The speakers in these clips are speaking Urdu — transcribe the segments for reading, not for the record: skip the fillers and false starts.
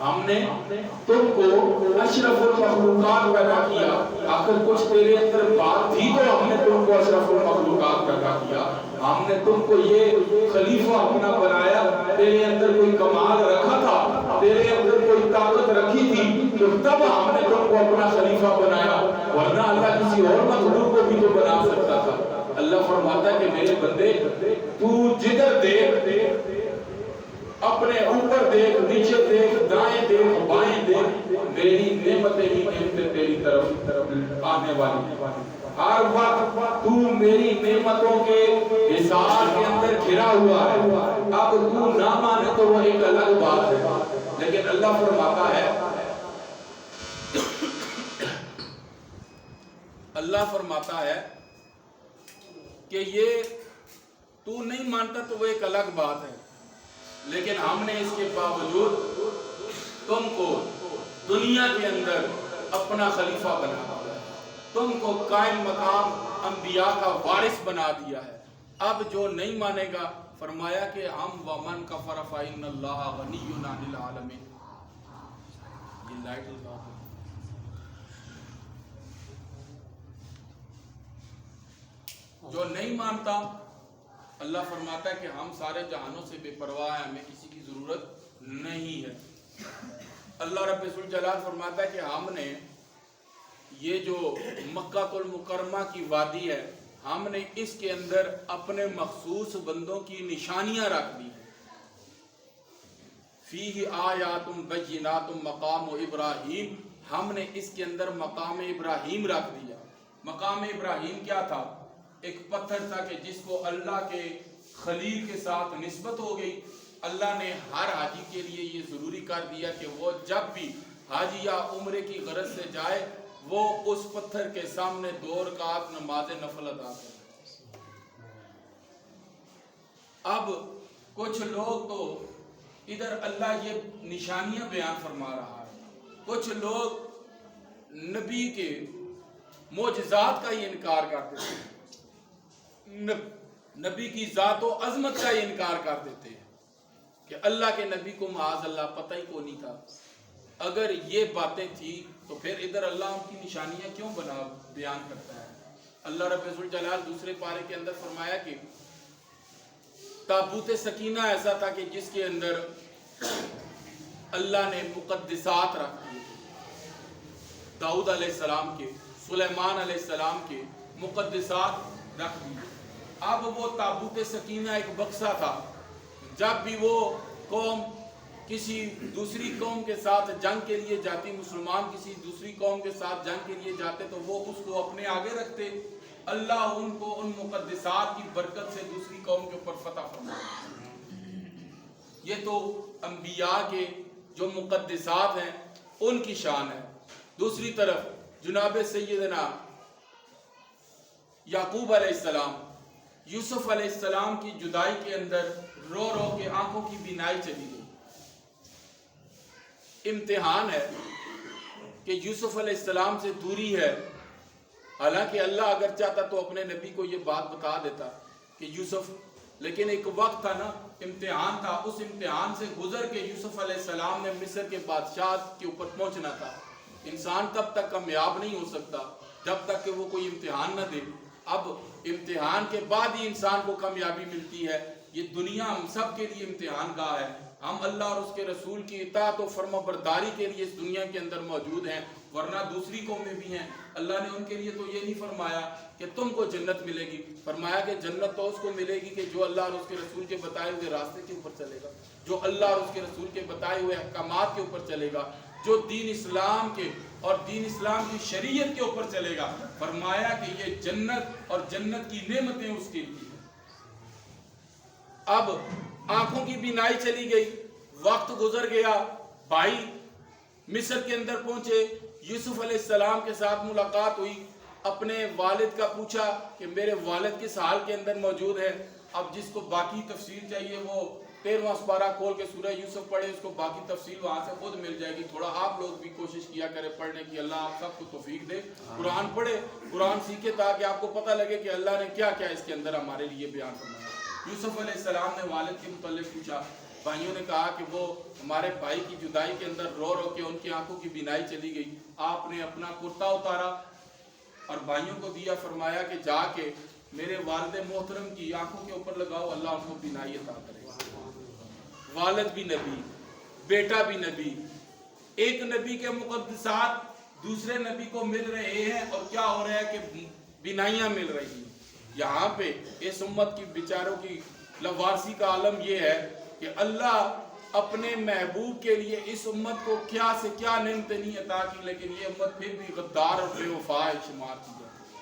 ہم نے تم کو اشرف المخلوقات پیدا کیا، اگر کچھ تیرے اندر بات تھی تو ہم نے تم کو اشرف المخلوقات پیدا کیا، ہم نے تم کو یہ خلیفہ اپنا بنایا، تیرے اندر کوئی کمال رکھا تھا، تیرے اندر کوئی طاقت رکھی تھی تو تب ہم نے تم کو اپنا خلیفہ بنایا، ورنہ اللہ کسی اور مخلوق کو بھی تو بنا سکتا تھا۔ اللہ فرماتا ہے کہ میرے بندے تو جدھر دیکھ، اپنے اوپر دیکھ، نیچے دیکھ، دائیں دیکھ، بائیں دیکھ، میری نعمتیں ہی نعمتیں تیری طرف آنے والی ہیں۔ ہر وقت تو میری نعمتوں کے حساب کے اندر گھرا ہوا ہے، اب تو نہ مانے تو وہ ایک الگ بات ہے، لیکن اللہ فرماتا ہے، اللہ فرماتا ہے کہ یہ تو نہیں مانتا تو وہ ایک الگ بات ہے، لیکن ہم نے اس کے باوجود تم کو دنیا کے اندر اپنا خلیفہ بنا دیا، تم کو قائم مقام انبیاء کا وارث بنا دیا ہے۔ اب جو نہیں مانے گا، فرمایا کہ ہم ومن کفر فإن اللہ غنی عن العالمین۔ یہ لائٹ لگا دو۔ جو نہیں مانتا، اللہ فرماتا ہے کہ ہم سارے جہانوں سے بے پرواہ ہیں، ہمیں کسی کی ضرورت نہیں ہے۔ اللہ رب ذوالجلال فرماتا ہے کہ ہم نے یہ جو مکہ المکرمہ کی وادی ہے، ہم نے اس کے اندر اپنے مخصوص بندوں کی نشانیاں رکھ دی ہیں۔ فیہ آیات بینات مقام ابراہیم، ہم نے اس کے اندر مقام ابراہیم رکھ دیا۔ مقام ابراہیم کیا تھا؟ ایک پتھر تھا کہ جس کو اللہ کے خلیل کے ساتھ نسبت ہو گئی۔ اللہ نے ہر حاجی کے لیے یہ ضروری کر دیا کہ وہ جب بھی حج یا عمرے کی غرض سے جائے، وہ اس پتھر کے سامنے 2 رکعت نماز نفل ادا کرے۔ اب کچھ لوگ تو ادھر اللہ یہ نشانیاں بیان فرما رہا ہے، کچھ لوگ نبی کے معجزات کا ہی انکار کرتے ہیں، نبی کی ذات و عظمت کا ہی انکار کر دیتے ہیں کہ اللہ کے نبی کو معاذ اللہ پتہ ہی کو نہیں تھا۔ اگر یہ باتیں تھی تو پھر ادھر اللہ ان کی نشانیاں کیوں بیان کرتا ہے؟ اللہ رب ذوالجلال دوسرے پارے کے اندر فرمایا کہ تابوت سکینہ ایسا تھا کہ جس کے اندر اللہ نے مقدسات رکھ دیے تھے، داؤد علیہ السلام کے، سلیمان علیہ السلام کے مقدسات رکھ دیے۔ اب وہ تابوت سکینہ ایک بکسا تھا، جب بھی وہ قوم کسی دوسری قوم کے ساتھ جنگ کے لیے جاتی، مسلمان کسی دوسری قوم کے ساتھ جنگ کے لیے جاتے تو وہ اس کو اپنے آگے رکھتے، اللہ ان کو ان مقدسات کی برکت سے دوسری قوم کے اوپر فتح فرماتا۔ یہ تو انبیاء کے جو مقدسات ہیں ان کی شان ہے۔ دوسری طرف جناب سیدنا یعقوب علیہ السلام، یوسف علیہ السلام کی جدائی کے اندر رو رو کے آنکھوں کی بینائی چلی گئی۔ امتحان ہے کہ یوسف علیہ السلام سے دوری ہے، حالانکہ اللہ اگر چاہتا تو اپنے نبی کو یہ بات بتا دیتا کہ یوسف، لیکن ایک وقت تھا نا، امتحان تھا، اس امتحان سے گزر کے یوسف علیہ السلام نے مصر کے بادشاہ کے اوپر پہنچنا تھا۔ انسان تب تک کامیاب نہیں ہو سکتا جب تک کہ وہ کوئی امتحان نہ دے۔ اب امتحان کے بعد ہی انسان کو کامیابی ملتی ہے۔ یہ دنیا ہم سب کے لیے امتحان گاہ ہے، ہم اللہ اور اس کے رسول کی اطاعت و فرما برداری کے لیے اس دنیا کے اندر موجود ہیں، ورنہ دوسری قومیں بھی ہیں۔ اللہ نے ان کے لیے تو یہ نہیں فرمایا کہ تم کو جنت ملے گی، فرمایا کہ جنت تو اس کو ملے گی کہ جو اللہ اور اس کے رسول کے بتائے ہوئے راستے کے اوپر چلے گا، جو اللہ اور اس کے رسول کے بتائے ہوئے احکامات کے اوپر چلے گا، جو دین اسلام کے اور دین اسلام کی شریعت کے اوپر چلے گا۔ فرمایا کہ یہ جنت اور جنت کی نعمتیں اس کے لیے۔ اب آنکھوں کی بینائی چلی گئی، وقت گزر گیا، بھائی مصر کے اندر پہنچے، یوسف علیہ السلام کے ساتھ ملاقات ہوئی، اپنے والد کا پوچھا کہ میرے والد کس حال کے اندر موجود ہے۔ اب جس کو باقی تفصیل چاہیے وہ 13واں سپارہ کھول کے سورہ یوسف پڑھے، اس کو باقی تفصیل وہاں سے خود مل جائے گی۔ تھوڑا آپ لوگ بھی کوشش کیا کریں پڑھنے کی، اللہ آپ سب کو توفیق دے۔ قرآن پڑھے، قرآن سیکھے، تاکہ آپ کو پتہ لگے کہ اللہ نے کیا کیا اس کے اندر ہمارے لیے بیان فرمایا۔ یوسف علیہ السلام نے والد کے متعلق پوچھا بھائیوں نے کہا کہ وہ ہمارے بھائی کی جدائی کے اندر رو رو کے ان کی آنکھوں کی بینائی چلی گئی. آپ نے اپنا کرتا اتارا اور بھائیوں کو دیا, فرمایا کہ جا کے میرے والد محترم کی آنکھوں کے اوپر لگاؤ, اللہ ان کو بینائی عطا کرے گا. والد بھی نبی, بیٹا بھی نبی, ایک نبی کے مقدسات دوسرے نبی کو مل رہے ہیں اور کیا ہو رہا ہے کہ بینائیاں مل رہی ہیں. یہاں پہ اس امت کی بیچاروں کی لوارسی کا عالم یہ ہے کہ اللہ اپنے محبوب کے لیے اس امت کو کیا سے کیا نعمتیں نہیں عطا کی, لیکن یہ امت پھر بھی غدار اور بے وفا شمار کی جاتی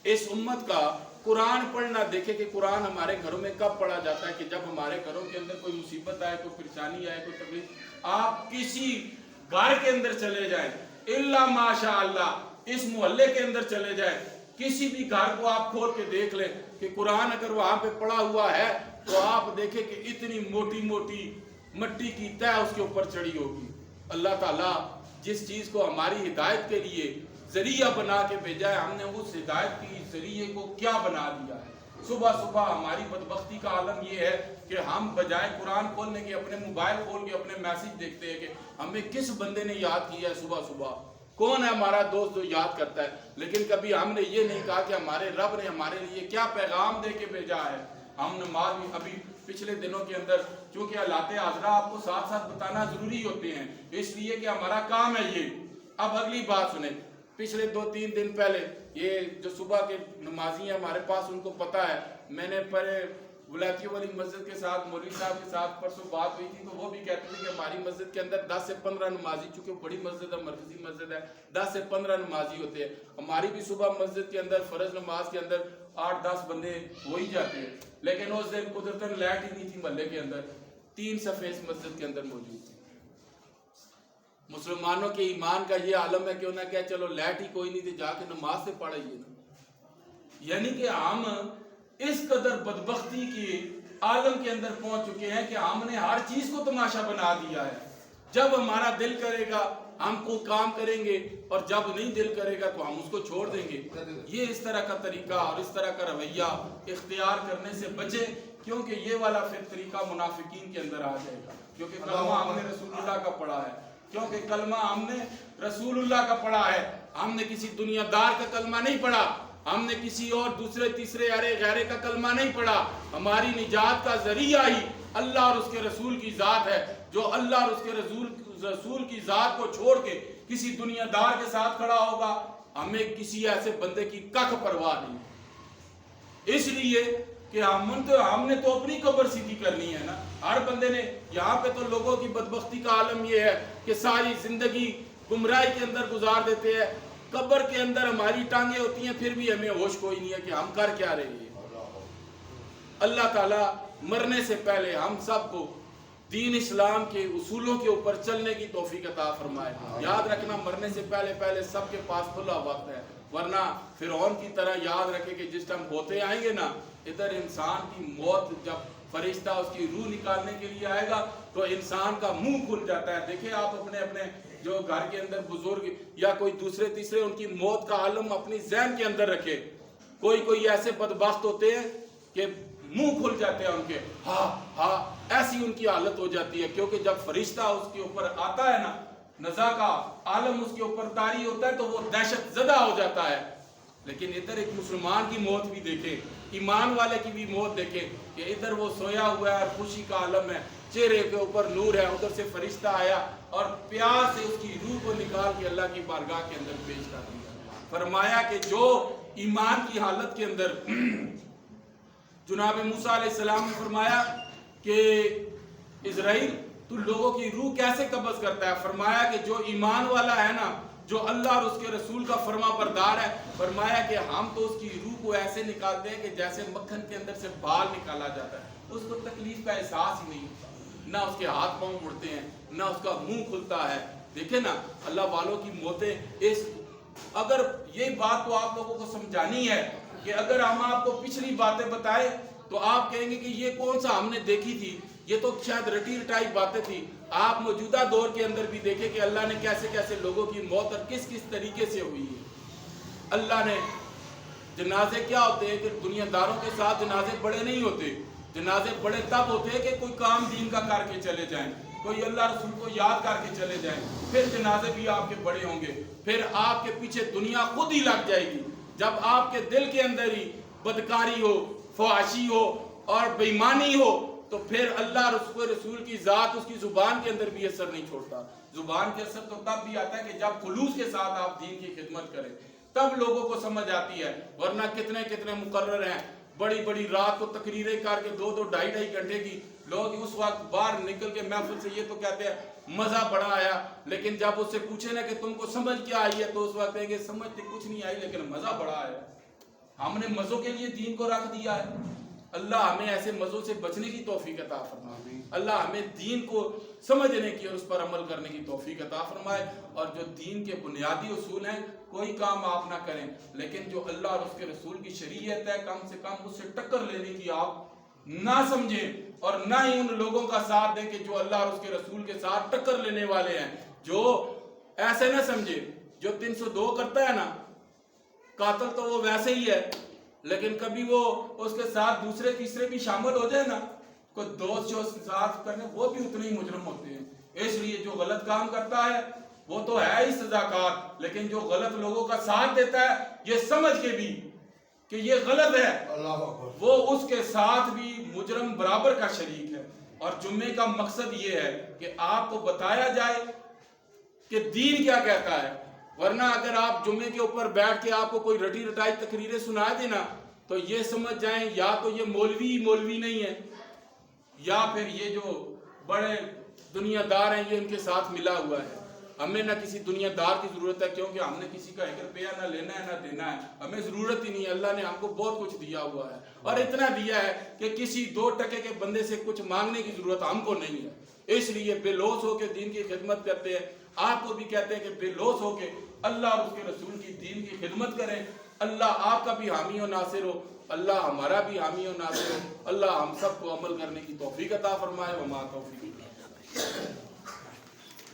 ہے. اس امت کا قرآن پڑھنا, دیکھیں کہ قرآن ہمارے گھروں میں کب پڑھا جاتا ہے کہ جب ہمارے گھروں کے اندر کوئی مصیبت آئے, کوئی پریشانی آئے, کوئی تکلیف. آپ کسی گھر کے اندر چلے جائیں, الا ماشاء اللہ اس محلے کے اندر چلے جائیں, کسی بھی گھر کو آپ کھول کے دیکھ لیں کہ قرآن اگر وہاں پہ پڑا ہوا ہے تو آپ دیکھیں کہ اتنی موٹی موٹی مٹی کی تہ اس کے اوپر چڑھی ہوگی. اللہ تعالیٰ جس چیز کو ہماری ہدایت کے لیے ذریعہ بنا کے بھیجا ہے, ہم نے اس ہدایت کی ذریعے کو کیا بنا دیا ہے. صبح صبح ہماری بدبختی کا عالم یہ ہے کہ ہم بجائے قرآن کھولنے کے اپنے موبائل کھول کے اپنے میسج دیکھتے ہیں کہ ہمیں کس بندے نے یاد کیا ہے صبح صبح, کون ہے ہمارا دوست جو یاد کرتا ہے. لیکن کبھی ہم نے یہ نہیں کہا کہ ہمارے رب نے ہمارے لیے کیا پیغام دے کے بھیجا ہے. ہم نماز بھی ابھی پچھلے دنوں کے اندر, چونکہ حالات حاضرہ آپ کو ساتھ ساتھ بتانا ضروری ہوتے ہیں اس لیے کہ ہمارا کام ہے یہ. اب اگلی بات سنیں, پچھلے 2-3 دن پہلے یہ جو صبح کے نمازی ہیں ہمارے پاس, ان کو پتا ہے, میں نے پہلے ولایتیوں والی مسجد کے ساتھ مولوی صاحب کے ساتھ پرسوں بات ہوئی تھی, تو وہ بھی کہتے تھے کہ ہماری مسجد کے اندر 10 سے 15 نمازی, چونکہ بڑی مسجد ہے, مرکزی مسجد ہے, 10 سے 15 نمازی ہوتے ہیں. ہماری بھی صبح مسجد کے اندر فرض نماز کے اندر 8-10 بندے ہو ہی جاتے ہیں. لیکن اس دن قدرتاً لائٹ ہی نہیں تھی محلے کے اندر, 3 صفحے اس مسجد کے اندر موجود تھے. مسلمانوں کے ایمان کا یہ عالم ہے کہ انہیں کہا چلو لائٹ ہی کوئی نہیں تھی, جا کے نماز سے پڑھائیے نا. یعنی کہ ہم اس قدر بدبختی کی عالم کے اندر پہنچ چکے ہیں کہ ہم نے ہر چیز کو تماشا بنا دیا ہے. جب ہمارا دل کرے گا ہم کو کام کریں گے, اور جب نہیں دل کرے گا تو ہم اس کو چھوڑ دیں گے. یہ اس طرح کا طریقہ اور اس طرح کا رویہ اختیار کرنے سے بچے, کیونکہ یہ والا پھر طریقہ منافقین کے اندر آ جائے گا. کیونکہ کلمہ ہم نے رسول اللہ کا پڑھا ہے, کیونکہ کلمہ ہم نے رسول اللہ کا پڑھا ہے. ہم نے کسی دنیا دار کا کلمہ نہیں پڑھا, ہم نے کسی اور دوسرے تیسرے ارے غیرے کا کلمہ نہیں پڑھا. ہماری نجات کا ذریعہ ہی اللہ اور اس کے رسول کی ذات ہے. جو اللہ اور اس کے رسول کی ذات کو چھوڑ کے کسی دنیا دار کے ساتھ کھڑا ہوگا, ہمیں کسی ایسے بندے کی ککھ پرواہ نہیں. اس لیے کہ ہم نے تو اپنی قبر سیدھی کرنی ہے نا. ہر بندے نے, یہاں پہ تو لوگوں کی بدبختی کا عالم یہ ہے کہ ساری زندگی گمراہی کے اندر گزار دیتے ہیں. قبر کے اندر ہماری ٹانگیں ہوتی ہیں, پھر بھی ہمیں ہوش کوئی نہیں ہے کہ ہم کر کیا رہے ہیں. اللہ تعالیٰ مرنے سے پہلے ہم سب کو دین اسلام کے اصولوں کے اوپر چلنے کی توفیق عطا فرمائے. یاد رکھنا, مرنے سے پہلے سب کے پاس کھلا وقت ہے, ورنہ فرعون کی طرح یاد رکھے کہ جس ٹائم ہوتے آئیں گے نا, ادھر انسان کی موت, جب فرشتہ اس کی روح نکالنے کے لیے آئے گا تو انسان کا منہ کھل جاتا ہے. دیکھیں آپ اپنے جو گھر کے اندر بزرگ یا کوئی دوسرے تیسرے, ان کی موت کا عالم اپنی ذہن کے اندر رکھے. کوئی ایسے بدبخت ہوتے ہیں کہ منہ کھل جاتے ہیں ان کے, ہاں ایسی ان کی حالت ہو جاتی ہے. کیونکہ جب فرشتہ اس کے اوپر آتا ہے نا, نزا کا عالم اس کے اوپر طاری ہوتا ہے, تو وہ دہشت زدہ ہو جاتا ہے. لیکن ادھر ایک مسلمان کی موت بھی دیکھیں, ایمان والے کی بھی موت دیکھیں کہ ادھر وہ سویا ہوا ہے, خوشی کا عالم ہے, چہرے کے اوپر نور ہے, ادھر سے فرشتہ آیا اور پیار سے اس کی روح کو نکال کے اللہ کی بارگاہ کے اندر پیش کر دیا. فرمایا کہ جو ایمان کی حالت کے اندر جناب موسیٰ علیہ السلام نے فرمایا کہ اسرائیل تو لوگوں کی روح کیسے قبض کرتا ہے. فرمایا کہ جو ایمان والا ہے نا, جو اللہ اور اس کے رسول کا فرما بردار ہے, فرمایا کہ ہم تو اس کی روح کو ایسے نکالتے ہیں کہ جیسے مکھن کے اندر سے بال نکالا جاتا ہے. اس کو تکلیف کا احساس ہی نہیں ہوتا, نہ اس کے ہاتھ پاؤں مڑتے ہیں, نہ اس کا منہ کھلتا ہے. دیکھیں نا اللہ والوں کی موتیں. اگر یہ بات تو آپ لوگوں کو سمجھانی ہے کہ اگر ہم آپ کو پچھلی باتیں بتائیں تو آپ کہیں گے کہ یہ کون سا ہم نے دیکھی تھی, یہ تو شاید رٹی رٹائی باتیں تھی. آپ موجودہ دور کے اندر بھی دیکھیں کہ اللہ نے کیسے کیسے لوگوں کی موت اور کس کس طریقے سے ہوئی ہے. اللہ نے جنازے کیا ہوتے ہیں کہ دنیا داروں کے ساتھ جنازے بڑے نہیں ہوتے, جنازے بڑے تب ہوتے ہیں کہ کوئی کام دین کا کر کے چلے جائیں، کوئی اللہ رسول کو یاد کر کے چلے جائیں، پھر جنازے بھی آپ کے بڑے ہوں گے، پھر آپ کے پیچھے دنیا خود ہی لگ جائے گی۔ جب آپ کے دل کے اندر ہی بدکاری ہو، فحاشی ہو اور بے ایمانی ہو تو پھر اللہ رسول کی ذات اس کی زبان کے اندر بھی اثر نہیں چھوڑتا۔ زبان کے اثر تو تب بھی آتا ہے کہ جب خلوص کے ساتھ آپ دین کی خدمت کریں، تب لوگوں کو سمجھ آتی ہے۔ ورنہ کتنے کتنے مقرر ہیں، بڑی بڑی رات کو تقریریں کر کے 2 2 ڈھائی ڈھائی گھنٹے کی، لوگ اس وقت باہر نکل کے محفل سے یہ تو کہتے ہیں مزہ بڑا آیا، لیکن جب اس سے پوچھے نا کہ تم کو سمجھ کیا آئی ہے تو اس وقت ہے کہ سمجھ تو کچھ نہیں آئی لیکن مزہ بڑا آیا۔ ہم نے مزوں کے لیے دین کو رکھ دیا ہے۔ اللہ ہمیں ایسے مزوں سے بچنے کی توفیق عطا فرمائے، اللہ ہمیں دین کو سمجھنے کی اور اس پر عمل کرنے کی توفیق عطا فرمائے۔ اور جو دین کے بنیادی اصول ہیں کوئی کام آپ نہ کریں، لیکن جو اللہ اور اس کے رسول کی شریعت ہے کم سے کم اس سے ٹکر لینے کی آپ نہ سمجھیں، اور نہ ہی ان لوگوں کا ساتھ دیں کہ جو اللہ اور اس کے رسول کے ساتھ ٹکر لینے والے ہیں۔ جو ایسے نہ سمجھے، جو 302 کرتا ہے نا، قاتل تو وہ ویسے ہی ہے، لیکن کبھی وہ اس کے ساتھ دوسرے تیسرے بھی شامل ہو جائے نا، کوئی دوست جو ساتھ کرنے، وہ بھی اتنے ہی مجرم ہوتے ہیں۔ اس لیے جو غلط کام کرتا ہے وہ تو ہے ہی سزاکار، لیکن جو غلط لوگوں کا ساتھ دیتا ہے یہ سمجھ کے بھی کہ یہ غلط ہے، وہ اس کے ساتھ بھی مجرم برابر کا شریک ہے۔ اور جمعے کا مقصد یہ ہے کہ آپ کو بتایا جائے کہ دین کیا کہتا ہے، ورنہ اگر آپ جمعے کے اوپر بیٹھ کے آپ کو کوئی رٹی رٹائی تقریریں سنا دینا تو یہ سمجھ جائیں یا تو یہ مولوی نہیں ہے، یا پھر یہ جو بڑے دنیا دار ہیں یہ ان کے ساتھ ملا ہوا ہے۔ ہمیں نہ کسی دنیا دار کی ضرورت ہے، کیونکہ ہم نے کسی کا 1 روپیہ نہ لینا ہے نہ دینا ہے، ہمیں ضرورت ہی نہیں ہے۔ اللہ نے ہم کو بہت کچھ دیا ہوا ہے، اور اتنا دیا ہے کہ کسی 2 ٹکے کے بندے سے کچھ مانگنے کی ضرورت ہم کو نہیں ہے۔ اس لیے بے لوث ہو کے دین کی خدمت کرتے ہیں۔ آپ کو بھی کہتے ہیں کہ بے لوث ہو کے اللہ اور اس کے رسول کی دین کی خدمت کریں۔ اللہ آپ کا بھی حامی و ناصر ہو، اللہ ہمارا بھی حامی و ناصر ہو، اللہ ہم سب کو عمل کرنے کی توفیق عطا فرمائے۔ وما توفیق